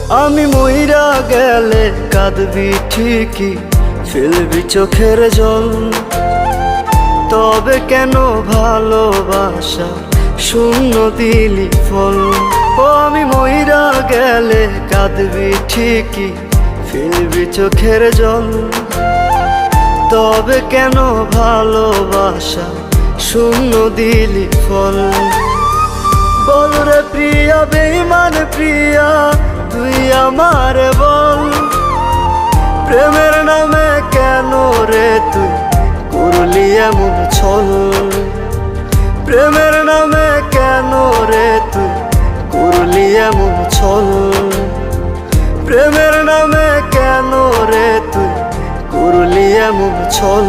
আমি মইরা গেলে কাঁদবি ঠিকই, ফেলবি চোখের জল। তবে কেন ভালোবাসা শূন্য দিলি ফল? ও আমি মইরা গেলে কাঁদবি ঠিকই, ফেলবি চোখের জল। তবে কেন ভালোবাসা শূন্য দিলি ফল? বল রে প্রিয়া, বেঈমান প্রিয়া, তুই আমার বল। প্রেমের নামে কেন রে তুই করলি এমন ছল? প্রেমের নামে কেন রে তুই করলি এমন ছল? প্রেমের নামে কেন রে তুই করলি এমন ছল?